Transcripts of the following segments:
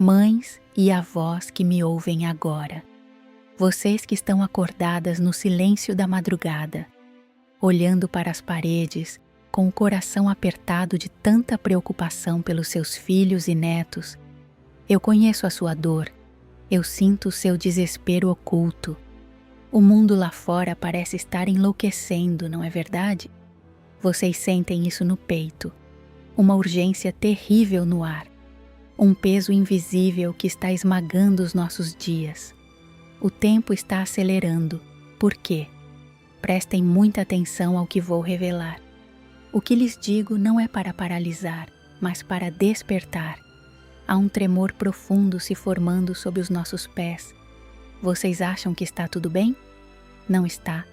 Mães e avós que me ouvem agora, vocês que estão acordadas no silêncio da madrugada, olhando para as paredes, com o coração apertado de tanta preocupação pelos seus filhos e netos, eu conheço a sua dor, eu sinto o seu desespero oculto. O mundo lá fora parece estar enlouquecendo, não é verdade? Vocês sentem isso no peito, uma urgência terrível no ar, um peso invisível que está esmagando os nossos dias. O tempo está acelerando. Por quê? Prestem muita atenção ao que vou revelar. O que lhes digo não é para paralisar, mas para despertar. Há um tremor profundo se formando sob os nossos pés. Vocês acham que está tudo bem? Não está.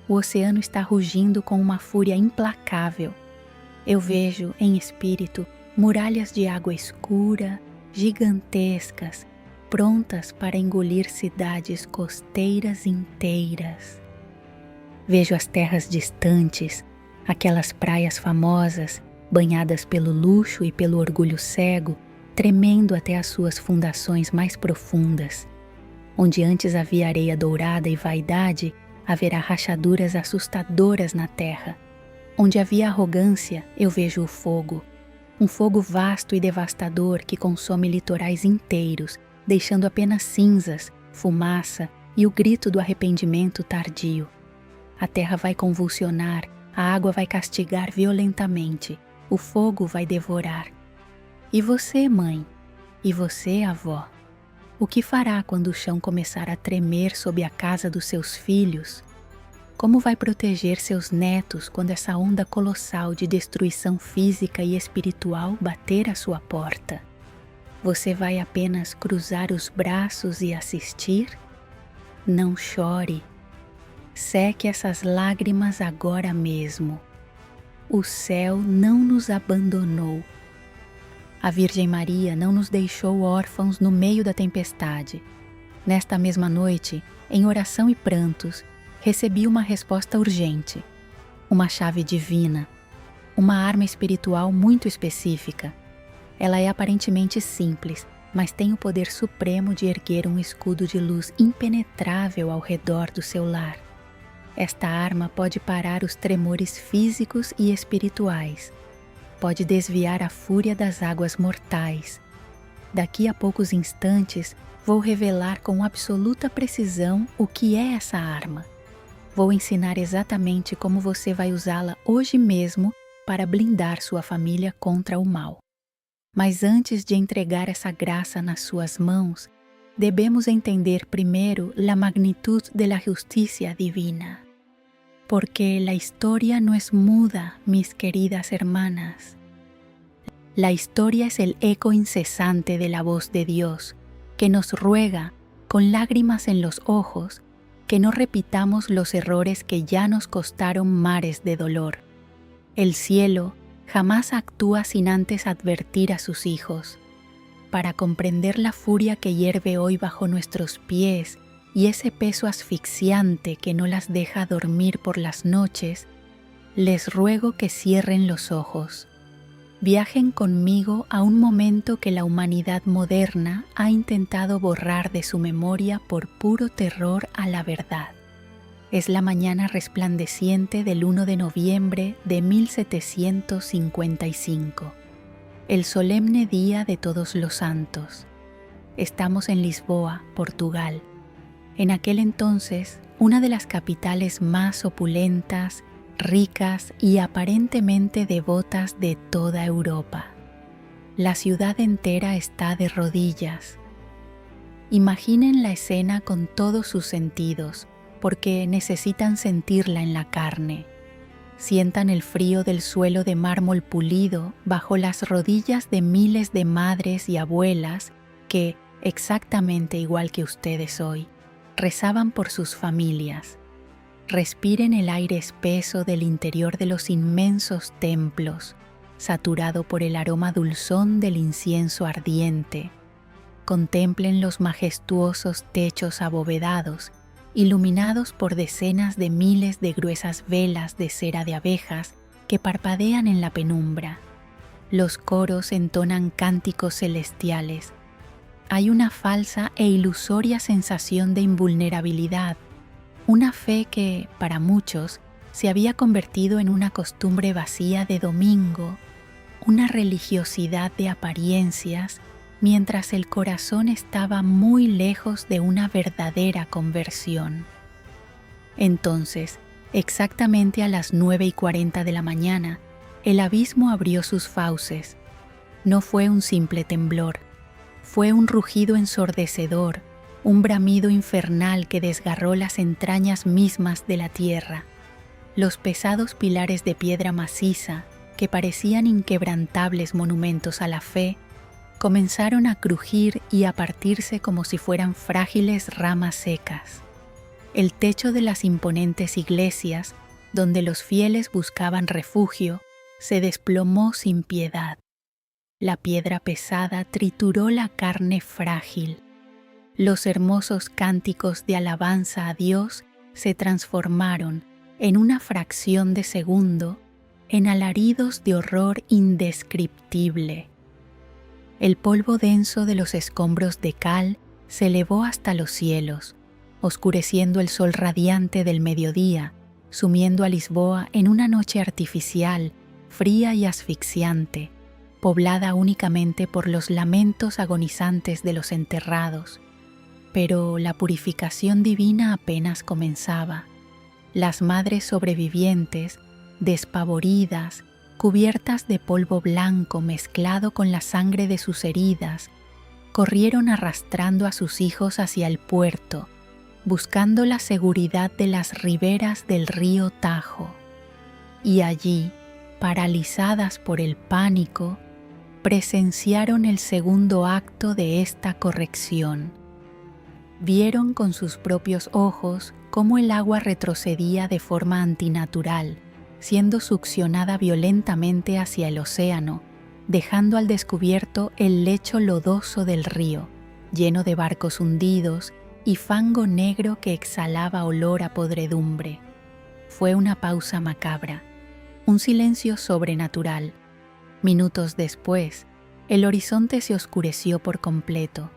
O oceano está rugindo com uma fúria implacável. Eu vejo, em espírito, muralhas de água escura, gigantescas, prontas para engolir cidades costeiras inteiras. Vejo as terras distantes, aquelas praias famosas, banhadas pelo luxo e pelo orgulho cego, tremendo até as suas fundações mais profundas. Onde antes havia areia dourada e vaidade, haverá rachaduras assustadoras na terra. Onde havia arrogância, eu vejo o fogo. Um fogo vasto e devastador que consome litorais inteiros, deixando apenas cinzas, fumaça e o grito do arrependimento tardio. A terra vai convulsionar, a água vai castigar violentamente, o fogo vai devorar. E você, mãe? E você, avó? O que fará quando o chão começar a tremer sob a casa dos seus filhos? Como vai proteger seus netos quando essa onda colossal de destruição física e espiritual bater à sua porta? Você vai apenas cruzar os braços e assistir? Não chore. Seque essas lágrimas agora mesmo. O céu não nos abandonou. A Virgem Maria não nos deixou órfãos no meio da tempestade. Nesta mesma noite, em oração e prantos, recebi uma resposta urgente, uma chave divina, uma arma espiritual muito específica. Ela é aparentemente simples, mas tem o poder supremo de erguer um escudo de luz impenetrável ao redor do seu lar. Esta arma pode parar os tremores físicos e espirituais, pode desviar a fúria das águas mortais. Daqui a poucos instantes, vou revelar com absoluta precisão o que é essa arma. Vou ensinar exatamente como você vai usá-la hoje mesmo para blindar sua família contra o mal. Mas antes de entregar essa graça nas suas mãos, debemos entender primeiro la magnitud de la justicia divina. Porque la historia no es muda, mis queridas hermanas. La historia es el eco incesante de la voz de Dios, que nos ruega, con lágrimas en los ojos, que no repitamos los errores que ya nos costaron mares de dolor. El cielo jamás actúa sin antes advertir a sus hijos. Para comprender la furia que hierve hoy bajo nuestros pies y ese peso asfixiante que no las deja dormir por las noches, les ruego que cierren los ojos. Viajen conmigo a un momento que la humanidad moderna ha intentado borrar de su memoria por puro terror a la verdad. Es la mañana resplandeciente del 1 de noviembre de 1755, el solemne día de Todos los Santos. Estamos en Lisboa, Portugal. En aquel entonces, una de las capitales más opulentas, ricas y aparentemente devotas de toda Europa. La ciudad entera está de rodillas. Imaginen la escena con todos sus sentidos, porque necesitan sentirla en la carne. Sientan el frío del suelo de mármol pulido bajo las rodillas de miles de madres y abuelas que, exactamente igual que ustedes hoy, rezaban por sus familias. Respiren el aire espeso del interior de los inmensos templos, saturado por el aroma dulzón del incienso ardiente. Contemplen los majestuosos techos abovedados, iluminados por decenas de miles de gruesas velas de cera de abejas que parpadean en la penumbra. Los coros entonan cánticos celestiales. hay una falsa e ilusoria sensación de invulnerabilidad, una fe que, para muchos, se había convertido en una costumbre vacía de domingo, una religiosidad de apariencias, mientras el corazón estaba muy lejos de una verdadera conversión. Entonces, exactamente a las 9:40 de la mañana, el abismo abrió sus fauces. No fue un simple temblor, fue un rugido ensordecedor, un bramido infernal que desgarró las entrañas mismas de la tierra. Los pesados pilares de piedra maciza, que parecían inquebrantables monumentos a la fe, comenzaron a crujir y a partirse como si fueran frágiles ramas secas. El techo de las imponentes iglesias, donde los fieles buscaban refugio, se desplomó sin piedad. La piedra pesada trituró la carne frágil. Los hermosos cánticos de alabanza a Dios se transformaron, en una fracción de segundo, en alaridos de horror indescriptible. El polvo denso de los escombros de cal se elevó hasta los cielos, oscureciendo el sol radiante del mediodía, sumiendo a Lisboa en una noche artificial, fría y asfixiante, poblada únicamente por los lamentos agonizantes de los enterrados. Pero la purificación divina apenas comenzaba. Las madres sobrevivientes, despavoridas, cubiertas de polvo blanco mezclado con la sangre de sus heridas, corrieron arrastrando a sus hijos hacia el puerto, buscando la seguridad de las riberas del río Tajo. Y allí, paralizadas por el pánico, presenciaron el segundo acto de esta corrección. Vieron con sus propios ojos cómo el agua retrocedía de forma antinatural, siendo succionada violentamente hacia el océano, dejando al descubierto el lecho lodoso del río, lleno de barcos hundidos y fango negro que exhalaba olor a podredumbre. Fue una pausa macabra, un silencio sobrenatural. Minutos después, el horizonte se oscureció por completo.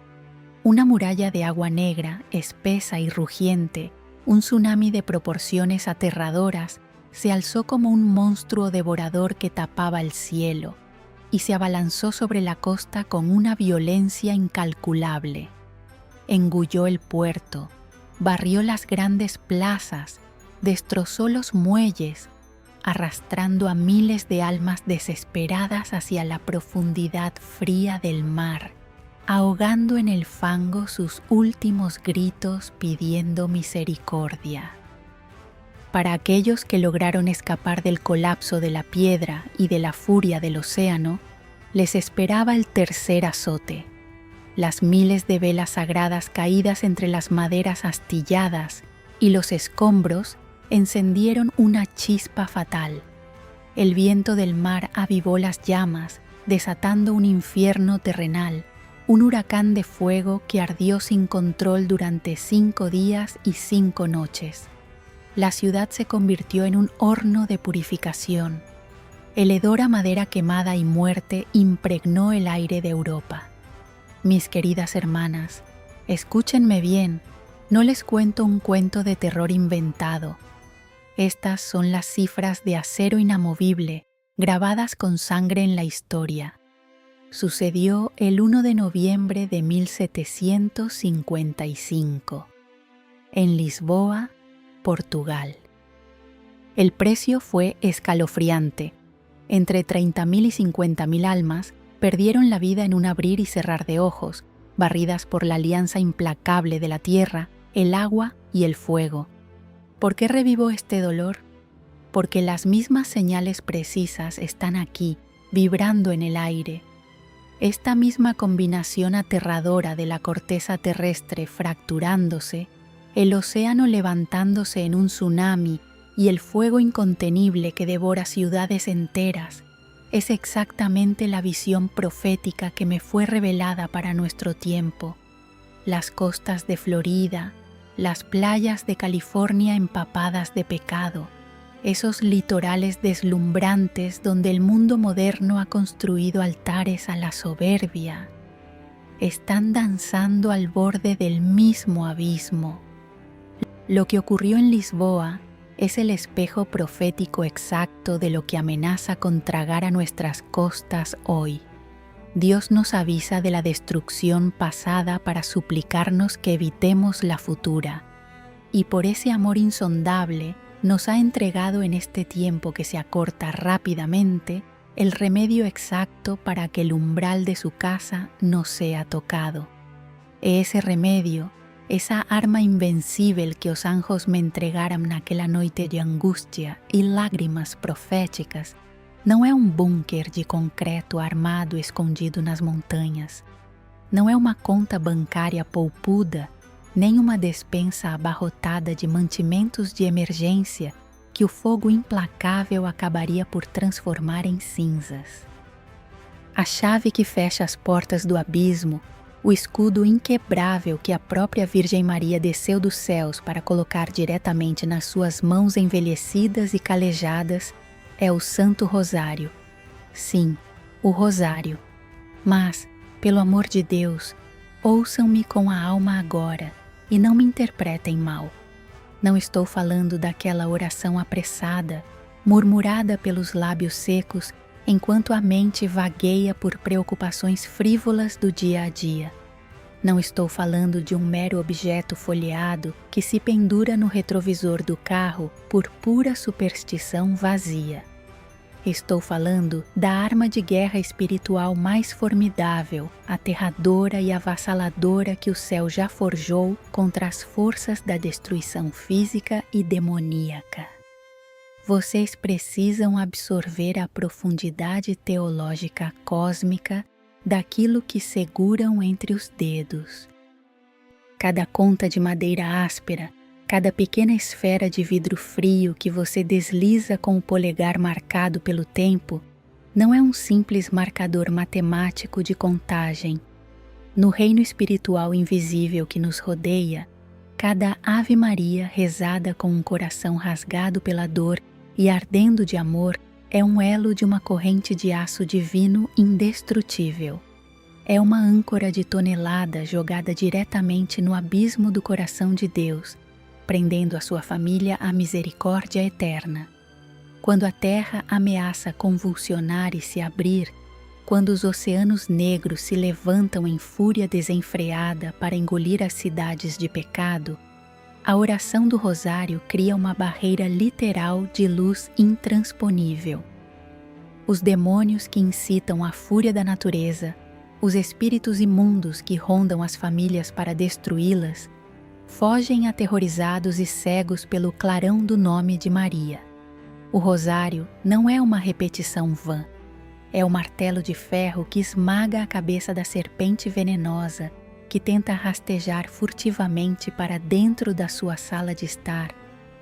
Una muralla de agua negra, espesa y rugiente, un tsunami de proporciones aterradoras, se alzó como un monstruo devorador que tapaba el cielo y se abalanzó sobre la costa con una violencia incalculable. Engulló el puerto, barrió las grandes plazas, destrozó los muelles, arrastrando a miles de almas desesperadas hacia la profundidad fría del mar, ahogando en el fango sus últimos gritos pidiendo misericordia. Para aquellos que lograron escapar del colapso de la piedra y de la furia del océano, les esperaba el tercer azote. Las miles de velas sagradas caídas entre las maderas astilladas y los escombros encendieron una chispa fatal. El viento del mar avivó las llamas, desatando un infierno terrenal, un huracán de fuego que ardió sin control durante 5 días y 5 noches. La ciudad se convirtió en un horno de purificación. El hedor a madera quemada y muerte impregnó el aire de Europa. Mis queridas hermanas, escúchenme bien, no les cuento un cuento de terror inventado. Estas son las cifras de acero inamovible, grabadas con sangre en la historia. Sucedió el 1 de noviembre de 1755, en Lisboa, Portugal. El precio fue escalofriante. Entre 30.000 y 50.000 almas perdieron la vida en un abrir y cerrar de ojos, barridas por la alianza implacable de la tierra, el agua y el fuego. ¿Por qué revivo este dolor? Porque las mismas señales precisas están aquí, vibrando en el aire. Esta misma combinación aterradora de la corteza terrestre fracturándose, el océano levantándose en un tsunami y el fuego incontenible que devora ciudades enteras, es exactamente la visión profética que me fue revelada para nuestro tiempo. Las costas de Florida, las playas de California empapadas de pecado, esos litorales deslumbrantes donde el mundo moderno ha construido altares a la soberbia. están danzando al borde del mismo abismo. Lo que ocurrió en Lisboa es el espejo profético exacto de lo que amenaza con tragar a nuestras costas hoy. Dios nos avisa de la destrucción pasada para suplicarnos que evitemos la futura, y por ese amor insondable nos ha entregado en este tiempo que se acorta rápidamente el remedio exacto para que el umbral de su casa no sea tocado. Ese remedio, essa arma invencível que os anjos me entregaram naquela noite de angústia e lágrimas proféticas, não é um bunker de concreto armado escondido nas montanhas. Não é uma conta bancária poupuda, nem uma despensa abarrotada de mantimentos de emergência que o fogo implacável acabaria por transformar em cinzas. A chave que fecha as portas do abismo, o escudo inquebrável que a própria Virgem Maria desceu dos céus para colocar diretamente nas suas mãos envelhecidas e calejadas, é o Santo Rosário. Sim, o Rosário. Mas, pelo amor de Deus, ouçam-me com a alma agora e não me interpretem mal. Não estou falando daquela oração apressada, murmurada pelos lábios secos, enquanto a mente vagueia por preocupações frívolas do dia a dia. Não estou falando de um mero objeto folheado que se pendura no retrovisor do carro por pura superstição vazia. Estou falando da arma de guerra espiritual mais formidável, aterradora e avassaladora que o céu já forjou contra as forças da destruição física e demoníaca. Vocês precisam absorver a profundidade teológica cósmica daquilo que seguram entre os dedos. Cada conta de madeira áspera, cada pequena esfera de vidro frio que você desliza com o polegar marcado pelo tempo, não é um simples marcador matemático de contagem. No reino espiritual invisível que nos rodeia, cada Ave Maria rezada com um coração rasgado pela dor e ardendo de amor é um elo de uma corrente de aço divino indestrutível. É uma âncora de tonelada jogada diretamente no abismo do coração de Deus, prendendo a sua família à misericórdia eterna. Quando a terra ameaça convulsionar e se abrir, quando os oceanos negros se levantam em fúria desenfreada para engolir as cidades de pecado, a oração do Rosário cria uma barreira literal de luz intransponível. Os demônios que incitam a fúria da natureza, os espíritos imundos que rondam as famílias para destruí-las, fogem aterrorizados e cegos pelo clarão do nome de Maria. O rosário não é uma repetição vã. É o martelo de ferro que esmaga a cabeça da serpente venenosa que tenta rastejar furtivamente para dentro da sua sala de estar,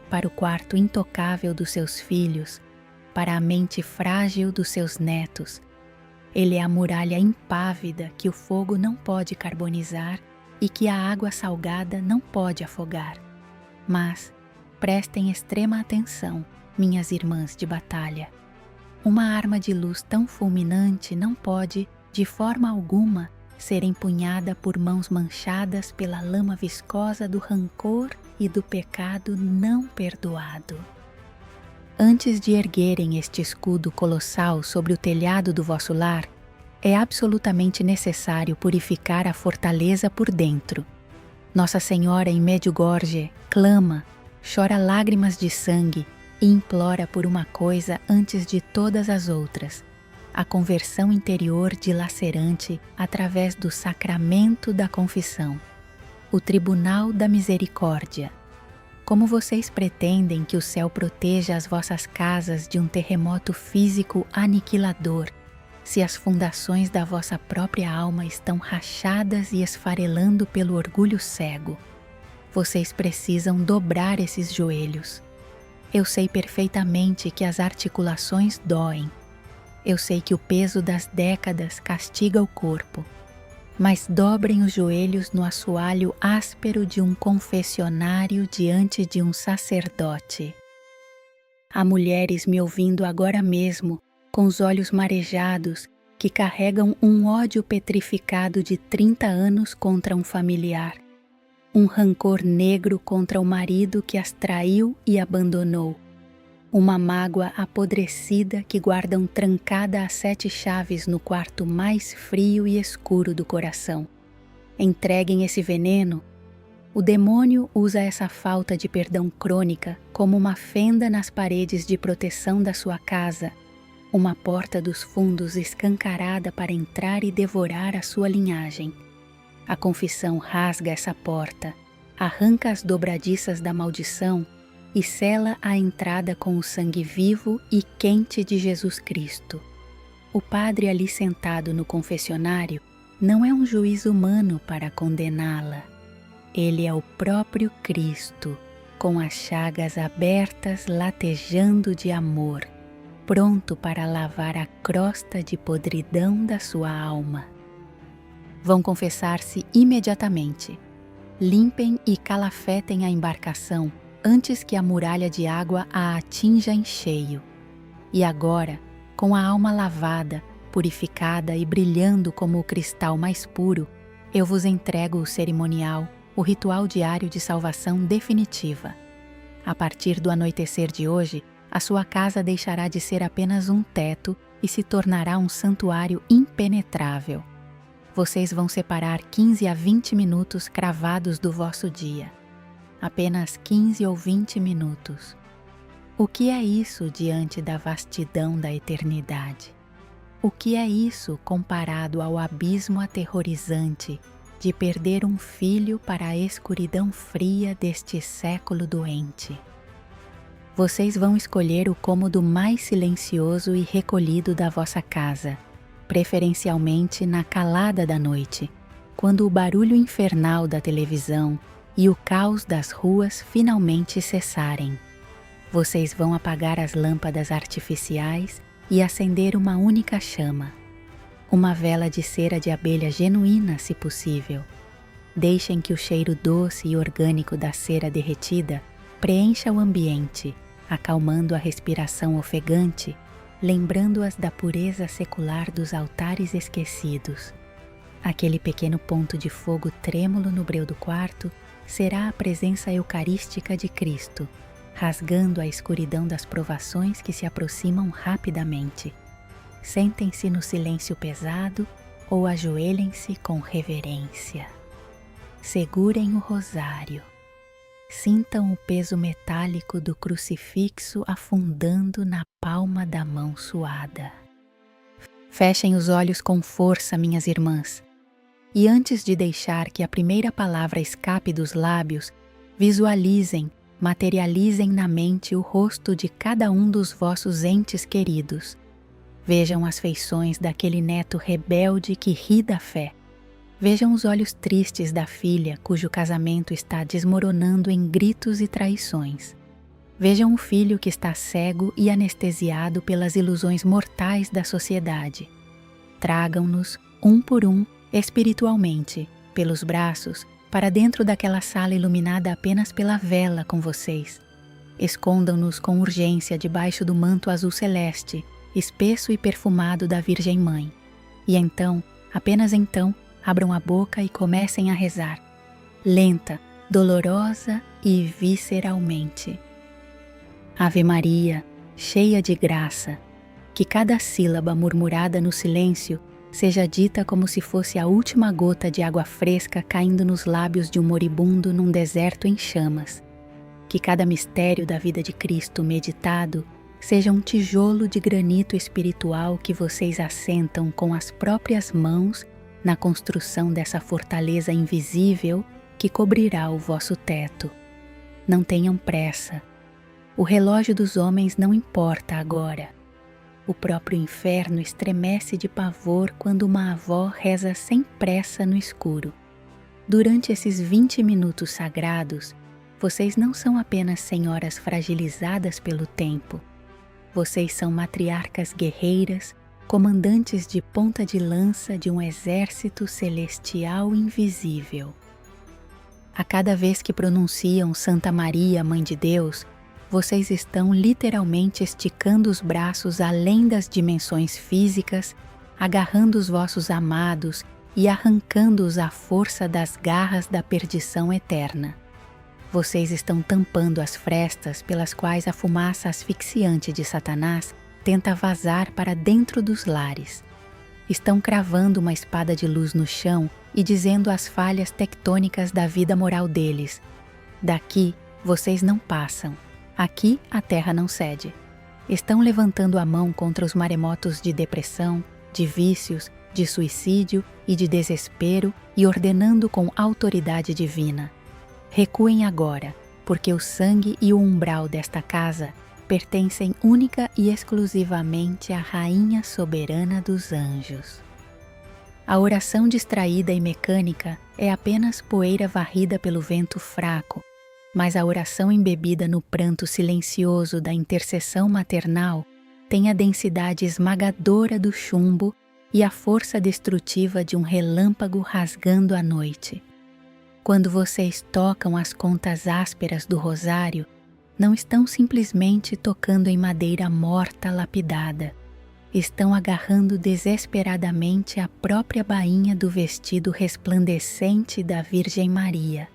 para o quarto intocável dos seus filhos, para a mente frágil dos seus netos. Ele é a muralha impávida que o fogo não pode carbonizar e que a água salgada não pode afogar. Mas, prestem extrema atenção, minhas irmãs de batalha. Uma arma de luz tão fulminante não pode, de forma alguma, ser empunhada por mãos manchadas pela lama viscosa do rancor e do pecado não perdoado. Antes de erguerem este escudo colossal sobre o telhado do vosso lar, é absolutamente necessário purificar a fortaleza por dentro. Nossa Senhora em Medjugorje clama, chora lágrimas de sangue e implora por uma coisa antes de todas as outras: a conversão interior dilacerante através do sacramento da confissão, o tribunal da misericórdia. Como vocês pretendem que o céu proteja as vossas casas de um terremoto físico aniquilador, se as fundações da vossa própria alma estão rachadas e esfarelando pelo orgulho cego? Vocês precisam dobrar esses joelhos. Eu sei perfeitamente que as articulações doem. Eu sei que o peso das décadas castiga o corpo. Mas dobrem os joelhos no assoalho áspero de um confessionário diante de um sacerdote. Há mulheres me ouvindo agora mesmo, com os olhos marejados, que carregam um ódio petrificado de 30 anos contra um familiar, um rancor negro contra o marido que as traiu e abandonou, uma mágoa apodrecida que guardam trancada a 7 chaves no quarto mais frio e escuro do coração. Entreguem esse veneno. O demônio usa essa falta de perdão crônica como uma fenda nas paredes de proteção da sua casa, uma porta dos fundos escancarada para entrar e devorar a sua linhagem. A confissão rasga essa porta, arranca as dobradiças da maldição e sela a entrada com o sangue vivo e quente de Jesus Cristo. O padre ali sentado no confessionário não é um juiz humano para condená-la. Ele é o próprio Cristo, com as chagas abertas latejando de amor, pronto para lavar a crosta de podridão da sua alma. Vão confessar-se imediatamente. Limpem e calafetem a embarcação antes que a muralha de água a atinja em cheio. E agora, com a alma lavada, purificada e brilhando como o cristal mais puro, eu vos entrego o cerimonial, o ritual diário de salvação definitiva. A partir do anoitecer de hoje, a sua casa deixará de ser apenas um teto e se tornará um santuário impenetrável. Vocês vão separar 15 a 20 minutos cravados do vosso dia. Apenas 15 ou 20 minutos. O que é isso diante da vastidão da eternidade? O que é isso comparado ao abismo aterrorizante de perder um filho para a escuridão fria deste século doente? Vocês vão escolher o cômodo mais silencioso e recolhido da vossa casa, preferencialmente na calada da noite, quando o barulho infernal da televisão e o caos das ruas finalmente cessarem. Vocês vão apagar as lâmpadas artificiais e acender uma única chama. Uma vela de cera de abelha genuína, se possível. Deixem que o cheiro doce e orgânico da cera derretida preencha o ambiente, acalmando a respiração ofegante, lembrando-as da pureza secular dos altares esquecidos. Aquele pequeno ponto de fogo trêmulo no breu do quarto será a presença eucarística de Cristo, rasgando a escuridão das provações que se aproximam rapidamente. Sentem-se no silêncio pesado ou ajoelhem-se com reverência. Segurem o rosário. Sintam o peso metálico do crucifixo afundando na palma da mão suada. Fechem os olhos com força, minhas irmãs. E antes de deixar que a primeira palavra escape dos lábios, visualizem, materializem na mente o rosto de cada um dos vossos entes queridos. Vejam as feições daquele neto rebelde que ri da fé. Vejam os olhos tristes da filha cujo casamento está desmoronando em gritos e traições. Vejam o filho que está cego e anestesiado pelas ilusões mortais da sociedade. Tragam-nos, um por um, espiritualmente, pelos braços, para dentro daquela sala iluminada apenas pela vela com vocês. Escondam-nos com urgência debaixo do manto azul celeste, espesso e perfumado da Virgem Mãe. E então, apenas então, abram a boca e comecem a rezar, lenta, dolorosa e visceralmente. Ave Maria, cheia de graça, que cada sílaba murmurada no silêncio seja dita como se fosse a última gota de água fresca caindo nos lábios de um moribundo num deserto em chamas. Que cada mistério da vida de Cristo meditado seja um tijolo de granito espiritual que vocês assentam com as próprias mãos na construção dessa fortaleza invisível que cobrirá o vosso teto. Não tenham pressa. O relógio dos homens não importa agora. O próprio inferno estremece de pavor quando uma avó reza sem pressa no escuro. Durante esses 20 minutos sagrados, vocês não são apenas senhoras fragilizadas pelo tempo. Vocês são matriarcas guerreiras, comandantes de ponta de lança de um exército celestial invisível. A cada vez que pronunciam Santa Maria, Mãe de Deus, vocês estão literalmente esticando os braços além das dimensões físicas agarrando os vossos amados e arrancando-os à força das garras da perdição eterna. Vocês estão tampando as frestas pelas quais a fumaça asfixiante de Satanás tenta vazar para dentro dos lares. Estão cravando uma espada de luz no chão e dizendo às falhas tectônicas da vida moral deles: daqui vocês não passam, aqui a terra não cede. Estão levantando a mão contra os maremotos de depressão, de vícios, de suicídio e de desespero e ordenando com autoridade divina: recuem agora, porque o sangue e o umbral desta casa pertencem única e exclusivamente à Rainha Soberana dos Anjos. A oração distraída e mecânica é apenas poeira varrida pelo vento fraco, mas a oração embebida no pranto silencioso da intercessão maternal tem a densidade esmagadora do chumbo e a força destrutiva de um relâmpago rasgando a noite. Quando vocês tocam as contas ásperas do rosário, não estão simplesmente tocando em madeira morta lapidada. Estão agarrando desesperadamente a própria bainha do vestido resplandecente da Virgem Maria.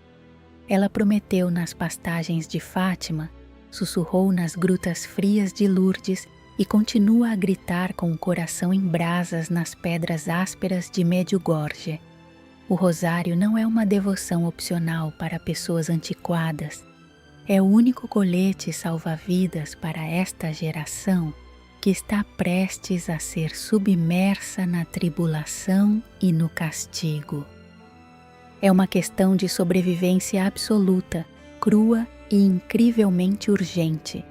Ela prometeu nas pastagens de Fátima, sussurrou nas grutas frias de Lourdes e continua a gritar com o coração em brasas nas pedras ásperas de Medjugorje. O rosário não é uma devoção opcional para pessoas antiquadas. É o único colete salva-vidas para esta geração que está prestes a ser submersa na tribulação e no castigo. É uma questão de sobrevivência absoluta, crua e incrivelmente urgente.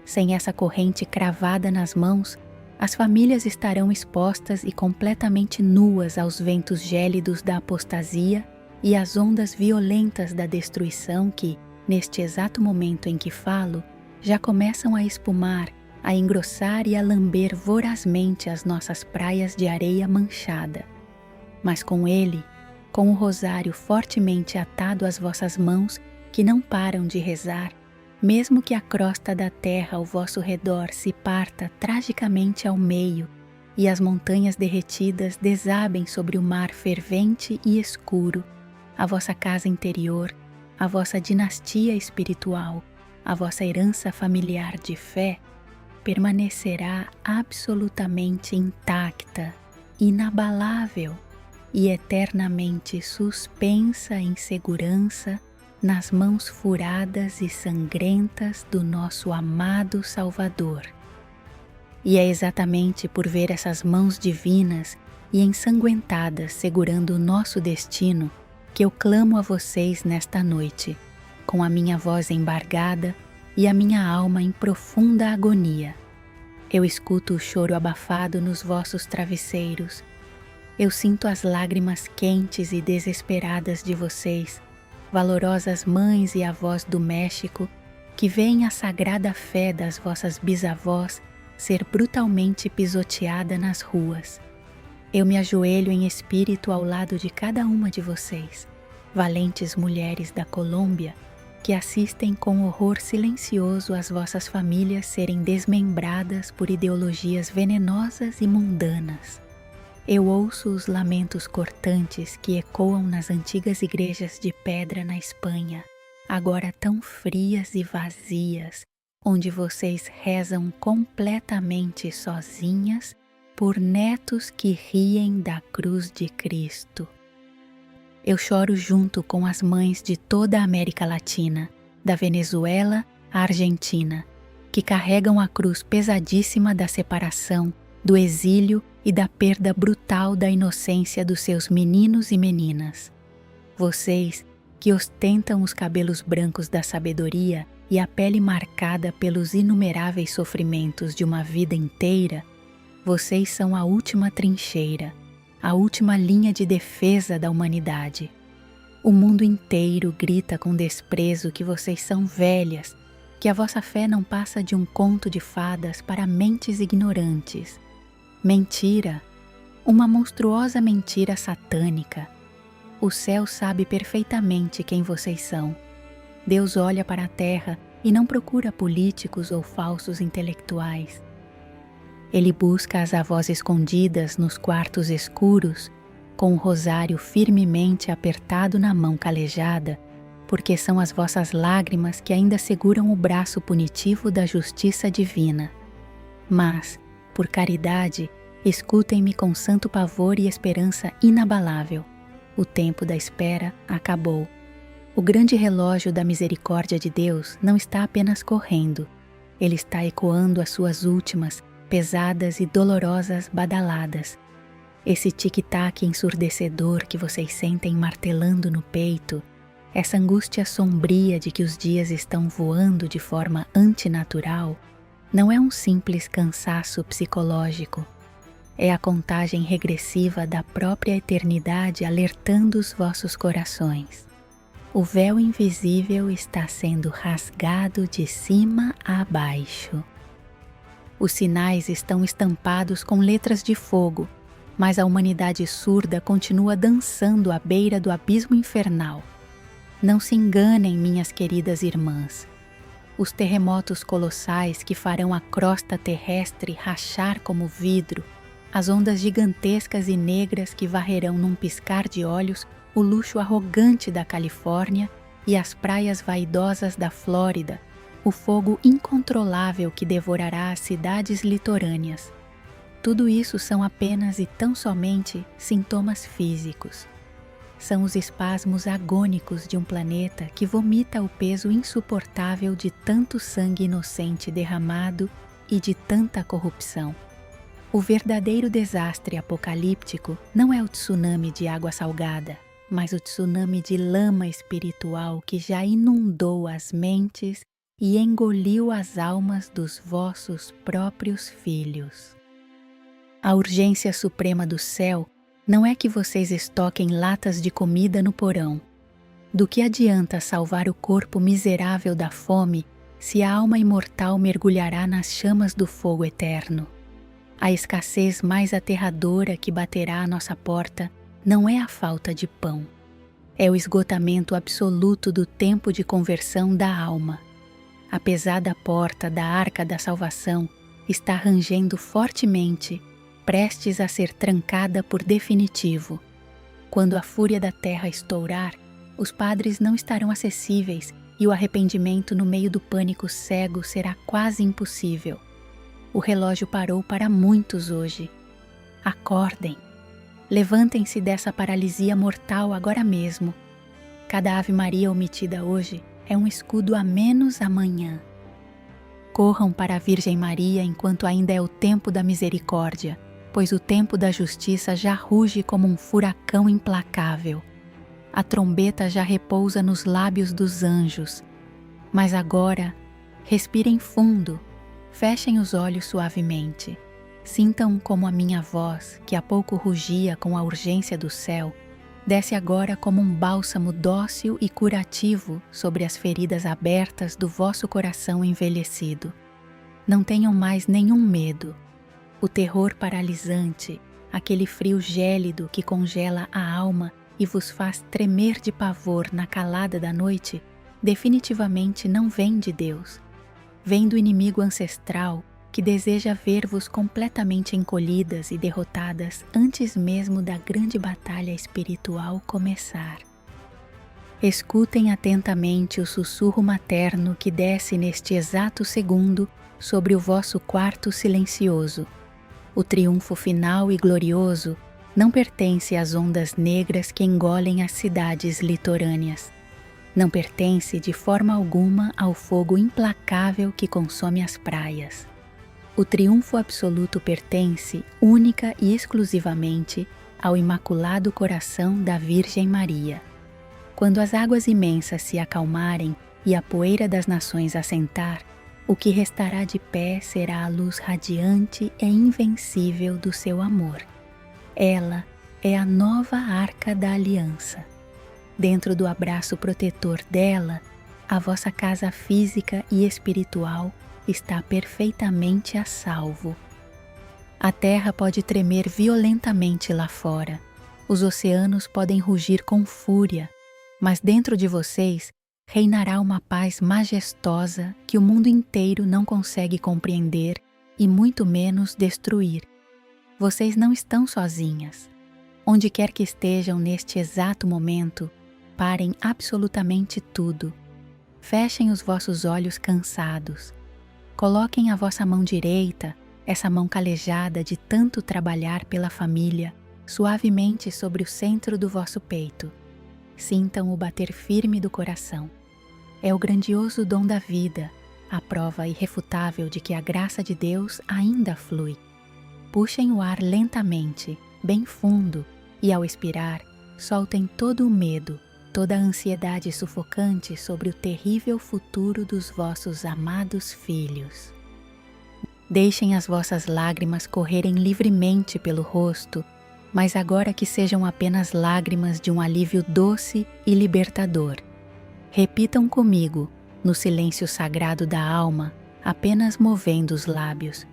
Sem essa corrente cravada nas mãos, as famílias estarão expostas e completamente nuas aos ventos gélidos da apostasia e às ondas violentas da destruição que, neste exato momento em que falo, já começam a espumar, a engrossar e a lamber vorazmente as nossas praias de areia manchada. Mas com ele, com o rosário fortemente atado às vossas mãos, que não param de rezar, mesmo que a crosta da terra ao vosso redor se parta tragicamente ao meio e as montanhas derretidas desabem sobre o mar fervente e escuro, a vossa casa interior, a vossa dinastia espiritual, a vossa herança familiar de fé, permanecerá absolutamente intacta, inabalável e eternamente suspensa em segurança nas mãos furadas e sangrentas do nosso amado Salvador. E é exatamente por ver essas mãos divinas e ensanguentadas segurando o nosso destino que eu clamo a vocês nesta noite, com a minha voz embargada e a minha alma em profunda agonia. Eu escuto o choro abafado nos vossos travesseiros. Eu sinto as lágrimas quentes e desesperadas de vocês, valorosas mães e avós do México, que veem a sagrada fé das vossas bisavós ser brutalmente pisoteada nas ruas. Eu me ajoelho em espírito ao lado de cada uma de vocês, valentes mulheres da Colômbia, que assistem com horror silencioso as vossas famílias serem desmembradas por ideologias venenosas e mundanas. Eu ouço os lamentos cortantes que ecoam nas antigas igrejas de pedra na Espanha, agora tão frias e vazias, onde vocês rezam completamente sozinhas por netos que riem da cruz de Cristo. Eu choro junto com as mães de toda a América Latina, da Venezuela à Argentina, que carregam a cruz pesadíssima da separação, do exílio e da perda brutal da inocência dos seus meninos e meninas. Vocês, que ostentam os cabelos brancos da sabedoria e a pele marcada pelos inumeráveis sofrimentos de uma vida inteira, vocês são a última trincheira, a última linha de defesa da humanidade. O mundo inteiro grita com desprezo que vocês são velhas, que a vossa fé não passa de um conto de fadas para mentes ignorantes. Mentira! Uma monstruosa mentira satânica. O céu sabe perfeitamente quem vocês são. Deus olha para a terra e não procura políticos ou falsos intelectuais. Ele busca as avós escondidas nos quartos escuros, com o rosário firmemente apertado na mão calejada, porque são as vossas lágrimas que ainda seguram o braço punitivo da justiça divina. Mas, por caridade, escutem-me com santo pavor e esperança inabalável. O tempo da espera acabou. O grande relógio da misericórdia de Deus não está apenas correndo, ele está ecoando as suas últimas, pesadas e dolorosas badaladas. Esse tic-tac ensurdecedor que vocês sentem martelando no peito, essa angústia sombria de que os dias estão voando de forma antinatural, não é um simples cansaço psicológico. É a contagem regressiva da própria eternidade alertando os vossos corações. O véu invisível está sendo rasgado de cima a baixo. Os sinais estão estampados com letras de fogo, mas a humanidade surda continua dançando à beira do abismo infernal. Não se enganem, minhas queridas irmãs. Os terremotos colossais que farão a crosta terrestre rachar como vidro, as ondas gigantescas e negras que varrerão num piscar de olhos o luxo arrogante da Califórnia e as praias vaidosas da Flórida, o fogo incontrolável que devorará as cidades litorâneas. Tudo isso são apenas e tão somente sintomas físicos. São os espasmos agônicos de um planeta que vomita o peso insuportável de tanto sangue inocente derramado e de tanta corrupção. O verdadeiro desastre apocalíptico não é o tsunami de água salgada, mas o tsunami de lama espiritual que já inundou as mentes e engoliu as almas dos vossos próprios filhos. A urgência suprema do céu não é que vocês estoquem latas de comida no porão. Do que adianta salvar o corpo miserável da fome se a alma imortal mergulhará nas chamas do fogo eterno? A escassez mais aterradora que baterá à nossa porta não é a falta de pão. É o esgotamento absoluto do tempo de conversão da alma. A pesada porta da arca da salvação está rangendo fortemente, prestes a ser trancada por definitivo. Quando a fúria da terra estourar, os padres não estarão acessíveis e o arrependimento no meio do pânico cego será quase impossível. O relógio parou para muitos hoje. Acordem. Levantem-se dessa paralisia mortal agora mesmo. Cada Ave Maria omitida hoje é um escudo a menos amanhã. Corram para a Virgem Maria enquanto ainda é o tempo da misericórdia, pois o tempo da justiça já ruge como um furacão implacável. A trombeta já repousa nos lábios dos anjos. Mas agora, respirem fundo, fechem os olhos suavemente. Sintam como a minha voz, que há pouco rugia com a urgência do céu, desce agora como um bálsamo dócil e curativo sobre as feridas abertas do vosso coração envelhecido. Não tenham mais nenhum medo. O terror paralisante, aquele frio gélido que congela a alma e vos faz tremer de pavor na calada da noite, definitivamente não vem de Deus. Vem do inimigo ancestral que deseja ver-vos completamente encolhidas e derrotadas antes mesmo da grande batalha espiritual começar. Escutem atentamente o sussurro materno que desce neste exato segundo sobre o vosso quarto silencioso. O triunfo final e glorioso não pertence às ondas negras que engolem as cidades litorâneas. Não pertence de forma alguma ao fogo implacável que consome as praias. O triunfo absoluto pertence única e exclusivamente ao Imaculado Coração da Virgem Maria. Quando as águas imensas se acalmarem e a poeira das nações assentar, o que restará de pé será a luz radiante e invencível do seu amor. Ela é a nova Arca da Aliança. Dentro do abraço protetor dela, a vossa casa física e espiritual está perfeitamente a salvo. A terra pode tremer violentamente lá fora, os oceanos podem rugir com fúria, mas dentro de vocês reinará uma paz majestosa que o mundo inteiro não consegue compreender e muito menos destruir. Vocês não estão sozinhas. Onde quer que estejam neste exato momento, parem absolutamente tudo. Fechem os vossos olhos cansados. Coloquem a vossa mão direita, essa mão calejada de tanto trabalhar pela família, suavemente sobre o centro do vosso peito. Sintam o bater firme do coração. É o grandioso dom da vida, a prova irrefutável de que a graça de Deus ainda flui. Puxem o ar lentamente, bem fundo, e ao expirar, soltem todo o medo, toda a ansiedade sufocante sobre o terrível futuro dos vossos amados filhos. Deixem as vossas lágrimas correrem livremente pelo rosto, mas agora que sejam apenas lágrimas de um alívio doce e libertador. Repitam comigo, no silêncio sagrado da alma, apenas movendo os lábios.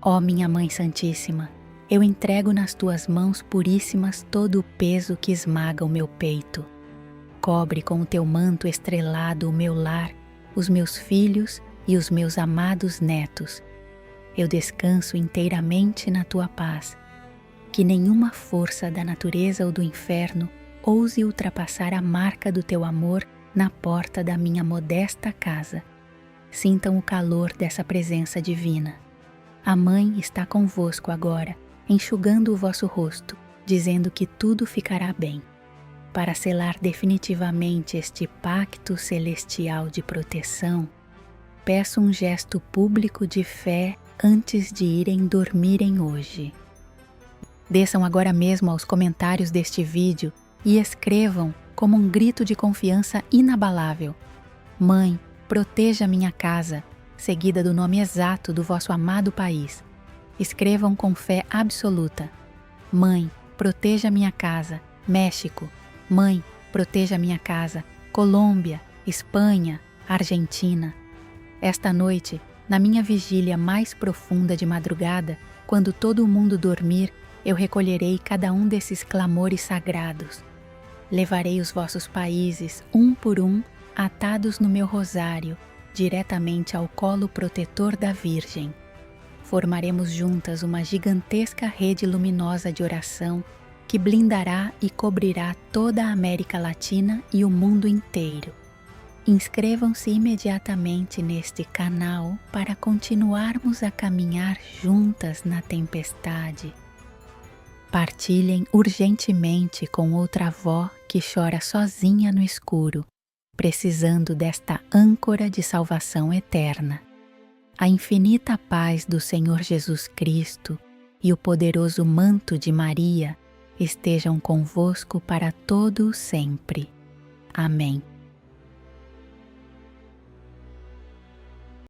Ó minha Mãe Santíssima, eu entrego nas tuas mãos puríssimas todo o peso que esmaga o meu peito. Cobre com o teu manto estrelado o meu lar, os meus filhos e os meus amados netos. Eu descanso inteiramente na tua paz. Que nenhuma força da natureza ou do inferno ouse ultrapassar a marca do teu amor na porta da minha modesta casa. Sintam o calor dessa presença divina. A Mãe está convosco agora, enxugando o vosso rosto, dizendo que tudo ficará bem. Para selar definitivamente este pacto celestial de proteção, peço um gesto público de fé antes de irem dormirem hoje. Desçam agora mesmo aos comentários deste vídeo e escrevam como um grito de confiança inabalável: Mãe, proteja minha casa, seguida do nome exato do vosso amado país. Escrevam com fé absoluta: Mãe, proteja minha casa, México. Mãe, proteja minha casa, Colômbia, Espanha, Argentina. Esta noite, na minha vigília mais profunda de madrugada, quando todo o mundo dormir, eu recolherei cada um desses clamores sagrados. Levarei os vossos países, um por um, atados no meu rosário, diretamente ao colo protetor da Virgem. Formaremos juntas uma gigantesca rede luminosa de oração que blindará e cobrirá toda a América Latina e o mundo inteiro. Inscrevam-se imediatamente neste canal para continuarmos a caminhar juntas na tempestade. Partilhem urgentemente com outra avó que chora sozinha no escuro, precisando desta âncora de salvação eterna. A infinita paz do Senhor Jesus Cristo e o poderoso manto de Maria estejam convosco para todo o sempre. Amém.